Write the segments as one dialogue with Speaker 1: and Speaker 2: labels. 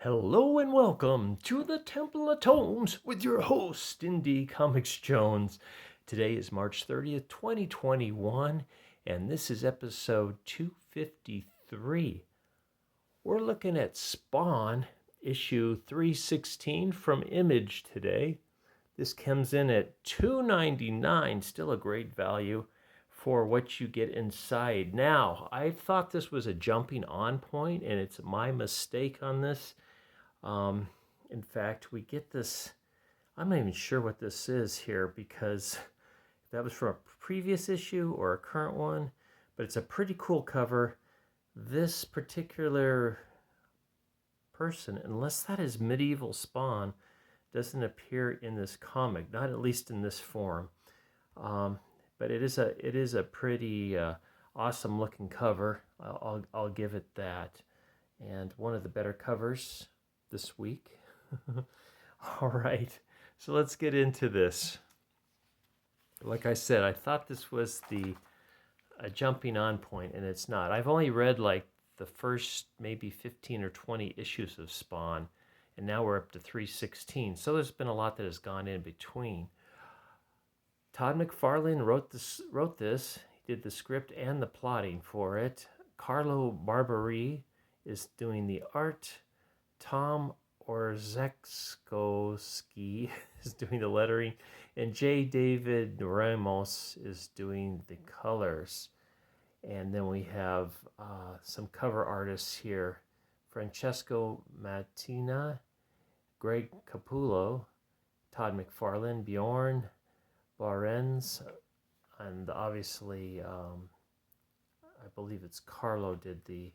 Speaker 1: Hello and welcome to the Temple of Tomes with your host, Indie Comics Jones. Today is March 30th, 2021, and this is episode 253. We're looking at Spawn, issue 316 from Image today. This comes in at $2.99, still a great value for what you get inside. Now, I thought this was a jumping on point, and it's my mistake on this. In fact, we get this, I'm not even sure what this is here because that was from a previous issue or a current one, but it's a pretty cool cover. This particular person, unless that is Medieval Spawn, doesn't appear in this comic, not at least in this form. But it is a pretty awesome looking cover. I'll give it that. And one of the better covers this week. All right, so let's get into this. Like I said, I thought this was a jumping on point, and it's not. I've only read like the first maybe 15 or 20 issues of Spawn, and now we're up to 316. So there's been a lot that has gone in between. Todd McFarlane wrote this. He did the script and the plotting for it. Carlo Barberi is doing the art. Tom Orzechowski is doing the lettering, and J. David Ramos is doing the colors. And then we have some cover artists here: Francesco Mattina, Greg Capullo, Todd McFarlane, Bjorn Barens, and obviously I believe it's Carlo did the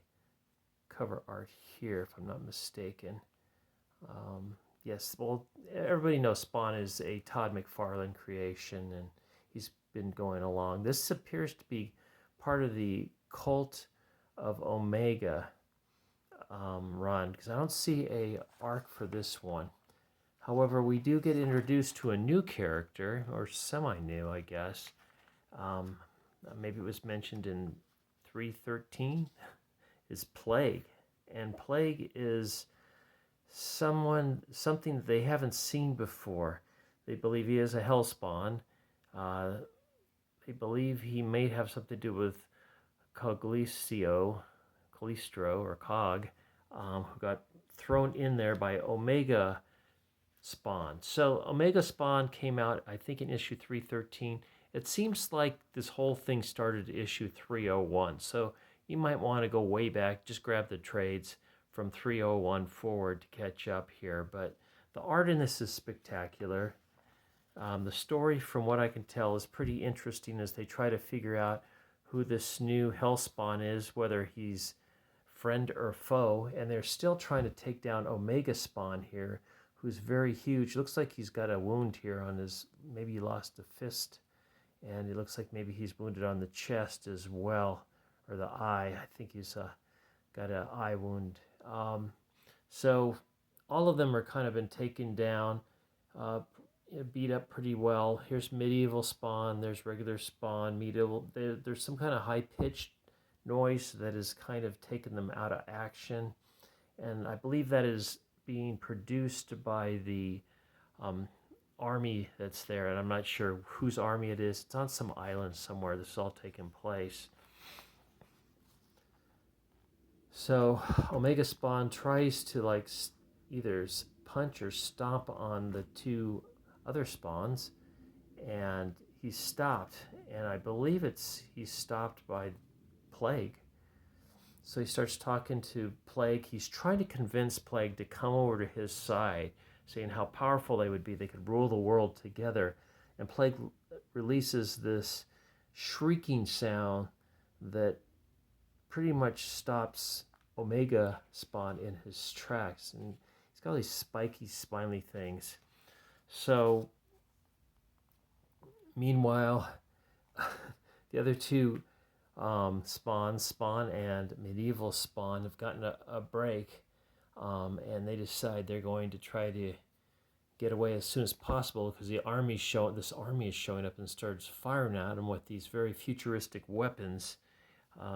Speaker 1: cover art here, if I'm not mistaken. Yes, well, everybody knows Spawn is a Todd McFarlane creation, and he's been going along. This appears to be part of the Cult of Omega run, because I don't see a arc for this one. However, we do get introduced to a new character, or semi-new, I guess. Maybe it was mentioned in 313, is Plague. And Plague is something that they haven't seen before. They believe he is a Hellspawn. They believe he may have something to do with Calistro, or Cog, who got thrown in there by Omega Spawn. So Omega Spawn came out, I think, in issue 313. It seems like this whole thing started at issue 301. So you might want to go way back, just grab the trades from 301 forward to catch up here. But the art in this is spectacular. The story, from what I can tell, is pretty interesting as they try to figure out who this new Hellspawn is, whether he's friend or foe. And they're still trying to take down Omega Spawn here, who's very huge. Looks like he's got a wound here on his, maybe he lost a fist. And it looks like maybe he's wounded on the chest as well, or the eye. I think he's got an eye wound. So all of them are kind of been taken down, beat up pretty well. Here's Medieval Spawn. There's regular Spawn. Medieval. There's some kind of high-pitched noise that has kind of taken them out of action. And I believe that is being produced by the army that's there, and I'm not sure whose army it is. It's on some island somewhere. This is all taking place. So Omega Spawn tries to either punch or stomp on the two other spawns, and he's stopped. And I believe he's stopped by Plague. So he starts talking to Plague. He's trying to convince Plague to come over to his side, saying how powerful they would be. They could rule the world together. And Plague releases this shrieking sound that pretty much stops Omega Spawn in his tracks. And he's got all these spiky, spiny things. So, meanwhile, the other two Spawn and Medieval Spawn have gotten a break. And they decide they're going to try to get away as soon as possible, because this army is showing up and starts firing at them with these very futuristic weapons.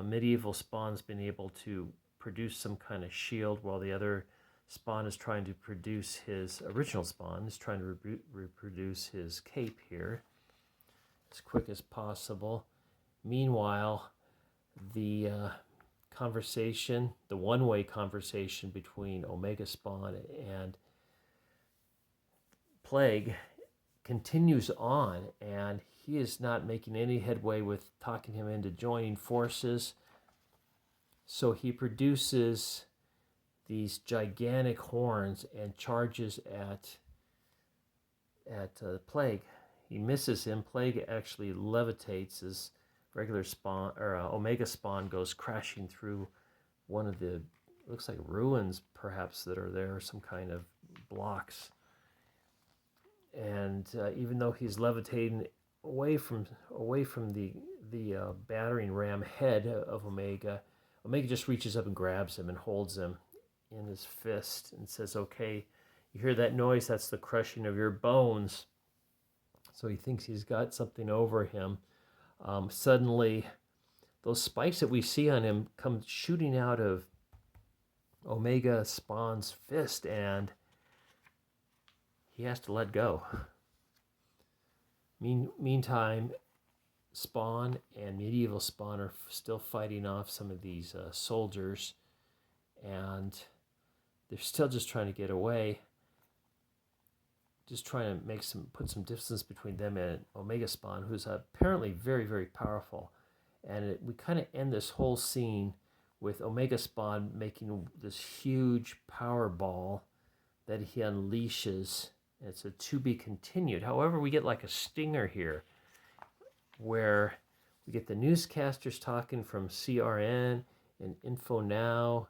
Speaker 1: Medieval Spawn's been able to produce some kind of shield, while the other Spawn is trying to produce his original Spawn is trying to reproduce his cape here as quick as possible. Meanwhile, the conversation, the one-way conversation between Omega Spawn and Plague continues on, and he is not making any headway with talking him into joining forces. So he produces these gigantic horns and charges at Plague. He misses him. Plague actually levitates as regular Spawn or Omega Spawn goes crashing through one of the, looks like ruins perhaps that are there, some kind of blocks. And even though he's levitating away from the battering ram head of Omega, Omega just reaches up and grabs him and holds him in his fist and says, "Okay, you hear that noise? That's the crushing of your bones." So he thinks he's got something over him. Suddenly, those spikes that we see on him come shooting out of Omega Spawn's fist, and he has to let go. Meantime, Spawn and Medieval Spawn are still fighting off some of these soldiers, and they're still just trying to get away. Just trying to put some distance between them and Omega Spawn, who's apparently very, very powerful. And we kind of end this whole scene with Omega Spawn making this huge power ball that he unleashes. It's a to be continued. However, we get like a stinger here where we get the newscasters talking from CRN and Info Now,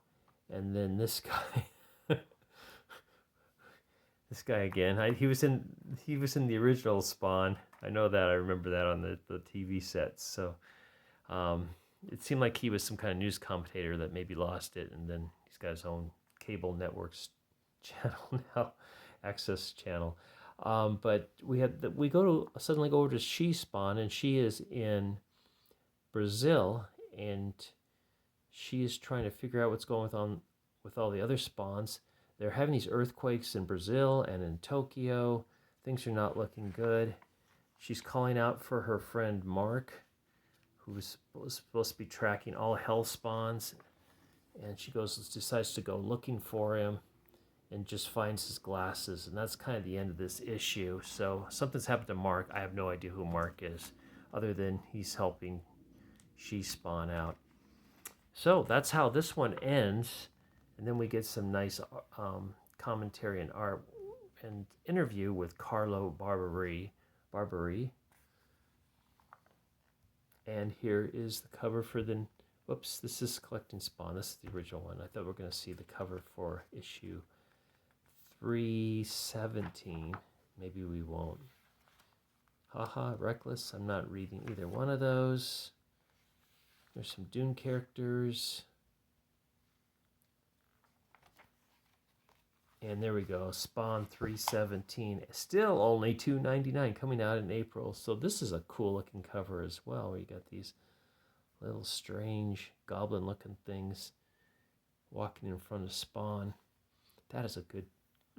Speaker 1: and then this guy. This guy again. He was in the original Spawn. I know that. I remember that on the TV sets. So it seemed like he was some kind of news commentator that maybe lost it, and then he's got his own cable networks channel now, access channel. But we suddenly go over to She Spawn, and she is in Brazil, and she is trying to figure out what's going on with all the other spawns. They're having these earthquakes in Brazil and in Tokyo. Things are not looking good. She's calling out for her friend Mark, who's supposed to be tracking all hell spawns. And she decides to go looking for him and just finds his glasses. And that's kind of the end of this issue. So something's happened to Mark. I have no idea who Mark is, other than he's helping She Spawn out. So that's how this one ends. And then we get some nice commentary and art and interview with Carlo Barberi. And here is the cover for the... Whoops, this is Collecting Spawn. This is the original one. I thought we were going to see the cover for issue 317. Maybe we won't. Haha, Reckless. I'm not reading either one of those. There's some Dune characters. And there we go, Spawn 317. Still only $2.99, coming out in April. So this is a cool looking cover as well. You got these little strange goblin looking things walking in front of Spawn. That is a good,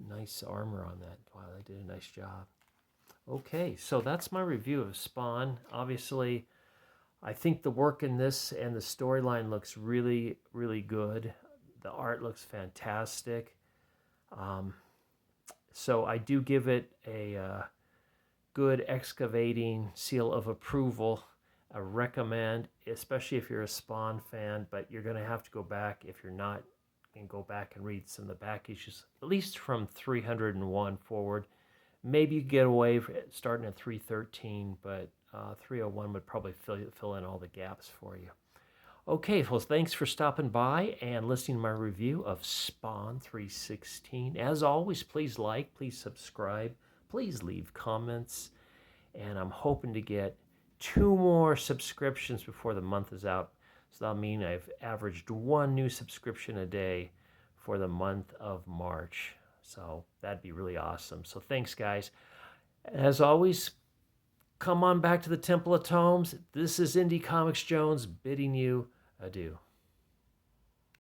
Speaker 1: nice armor on that. Wow, they did a nice job. Okay, so that's my review of Spawn. Obviously, I think the work in this and the storyline looks really, really good. The art looks fantastic. So I do give it a good excavating seal of approval. I recommend, especially if you're a Spawn fan, but you're going to have to go back if you're not, and go back and read some of the back issues, at least from 301 forward. Maybe you get away starting at 313, but 301 would probably fill in all the gaps for you. Okay, well, thanks for stopping by and listening to my review of Spawn 316. As always, please like, please subscribe, please leave comments, and I'm hoping to get 2 more subscriptions before the month is out. So that'll mean I've averaged 1 new subscription a day for the month of March. So that'd be really awesome. So thanks, guys. As always, come on back to the Temple of Tomes. This is Indie Comics Jones bidding you adieu.